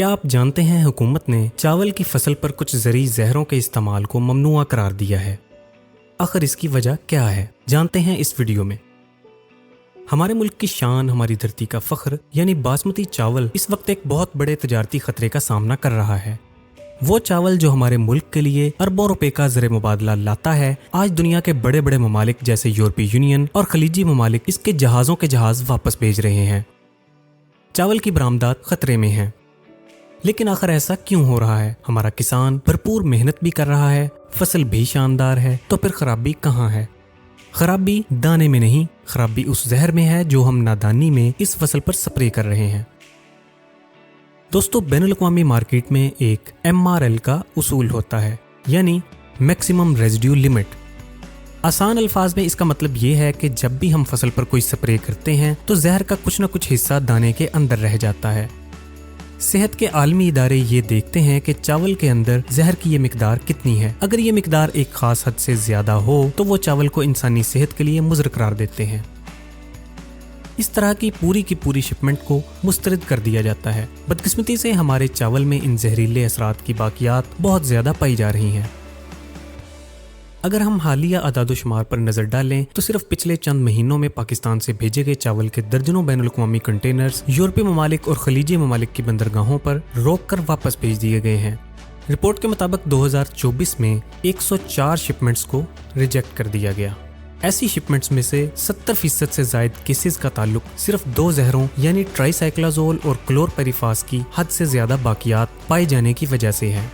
क्या आप जानते हैं हुकूमत ने चावल की फसल पर कुछ ज़रूरी जहरों के इस्तेमाल को ममनुआ करार दिया है। आखिर इसकी वजह क्या है, जानते हैं इस वीडियो में। हमारे मुल्क की शान, हमारी धरती का फख्र यानी बासमती चावल इस वक्त एक बहुत बड़े तजारती खतरे का सामना कर रहा है। वो चावल जो हमारे मुल्क के लिए अरबों रुपए का ज़र मुबादला लाता है, आज दुनिया के बड़े बड़े ममालिक जैसे यूरोपीय यूनियन और खलीजी ममालिक इसके जहाज़ों के जहाज़ वापस भेज रहे हैं। चावल की बरामदात खतरे में है। लेकिन आखिर ऐसा क्यों हो रहा है? हमारा किसान भरपूर मेहनत भी कर रहा है, फसल भी शानदार है, तो फिर खराबी कहाँ है? खराबी दाने में नहीं, खराबी उस जहर में है जो हम नादानी में इस फसल पर स्प्रे कर रहे हैं। दोस्तों, बैनुल-अक़वामी मार्केट में एक MRL का उसूल होता है, यानी मैक्सिमम रेजिड्यू लिमिट। आसान अल्फाज में इसका मतलब ये है कि जब भी हम फसल पर कोई स्प्रे करते हैं तो जहर का कुछ न कुछ हिस्सा दाने के अंदर रह जाता है। सेहत के आलमी इदारे ये देखते हैं कि चावल के अंदर जहर की ये मिकदार कितनी है। अगर ये मिकदार एक खास हद से ज्यादा हो तो वो चावल को इंसानी सेहत के लिए मुज़र करार देते हैं। इस तरह की पूरी शिपमेंट को मुस्तरद कर दिया जाता है। बदकिस्मती से हमारे चावल में इन जहरीले असरात की बाकियात बहुत ज्यादा पाई जा रही हैं। अगर हम हालिया अदाद-ओ-शुमार पर नजर डालें तो सिर्फ पिछले चंद महीनों में पाकिस्तान से भेजे गए चावल के दर्जनों बैनुल-अक़वामी कंटेनर्स यूरोपीय ममालिक और खलीजी ममालिक की बंदरगाहों पर रोक कर वापस भेज दिए गए हैं। रिपोर्ट के मुताबिक 2024 में 104 शिपमेंट्स को रिजेक्ट कर दिया गया। ऐसी शिपमेंट्स में से 70% से जायद केसेस का ताल्लुक सिर्फ दो जहरों यानी ट्राइसाइक्लाजोल और क्लोरपेरिफास की हद से ज्यादा बाकियात पाए जाने की वजह से है।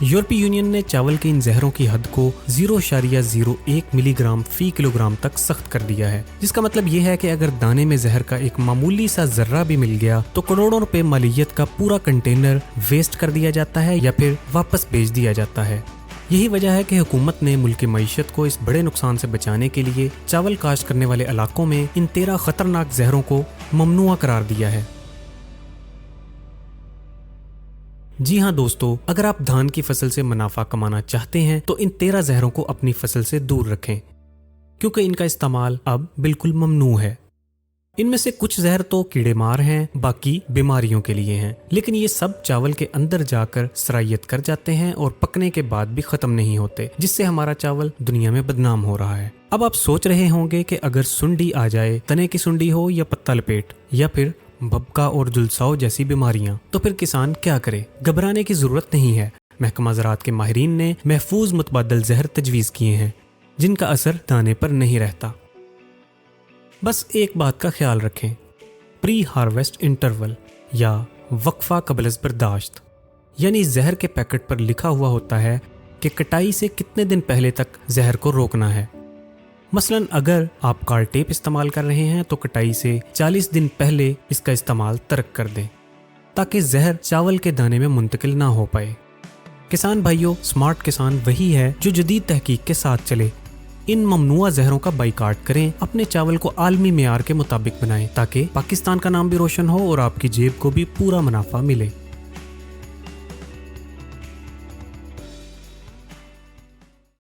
यूरोपीय यूनियन ने चावल के इन जहरों की हद को 0.01 मिलीग्राम फी किलोग्राम तक सख्त कर दिया है, जिसका मतलब ये है कि अगर दाने में जहर का एक मामूली सा जर्रा भी मिल गया तो करोड़ों रुपए मालियत का पूरा कंटेनर वेस्ट कर दिया जाता है या फिर वापस भेज दिया जाता है। यही वजह है कि हुकूमत ने मुल्क की मईशत को इस बड़े नुकसान से बचाने के लिए चावल काश्त करने वाले इलाकों में इन 13 खतरनाक जहरों को ममनुआ करार दिया है। जी हाँ दोस्तों, अगर आप धान की फसल से मुनाफा कमाना चाहते हैं तो इन 13 जहरों को अपनी फसल से दूर रखें, क्योंकि इनका इस्तेमाल अब बिल्कुल ममनू है। इनमें से कुछ जहर तो कीड़े मार हैं, बाकी बीमारियों के लिए हैं, लेकिन ये सब चावल के अंदर जाकर सरायत कर जाते हैं और पकने के बाद भी खत्म नहीं होते, जिससे हमारा चावल दुनिया में बदनाम हो रहा है। अब आप सोच रहे होंगे कि अगर सुंडी आ जाए, तने की सुंडी हो या पत्ता लपेट या फिर भबका और जुलसाव जैसी बीमारियां, तो फिर किसान क्या करे? घबराने की जरूरत नहीं है। महकमा ज़राअत के माहिरीन ने महफूज मुतबादल जहर तजवीज़ किए हैं, जिनका असर दाने पर नहीं रहता। बस एक बात का ख्याल रखें, प्री हार्वेस्ट इंटरवल या वक्फा कबल बर्दाश्त, यानी जहर के पैकेट पर लिखा हुआ होता है कि कटाई से कितने दिन पहले तक जहर को रोकना है। मसलन अगर आप कार टेप इस्तेमाल कर रहे हैं तो कटाई से 40 दिन पहले इसका इस्तेमाल तर्क कर दें, ताकि जहर चावल के दाने में मुंतकिल ना हो पाए। किसान भाइयों, स्मार्ट किसान वही है जो जदीद तहकीक के साथ चले। इन ममनुआ जहरों का बाइकाट करें, अपने चावल को आलमी मेयार के मुताबिक बनाएं, ताकि पाकिस्तान का नाम भी रोशन हो और आपकी जेब को भी पूरा मुनाफा मिले।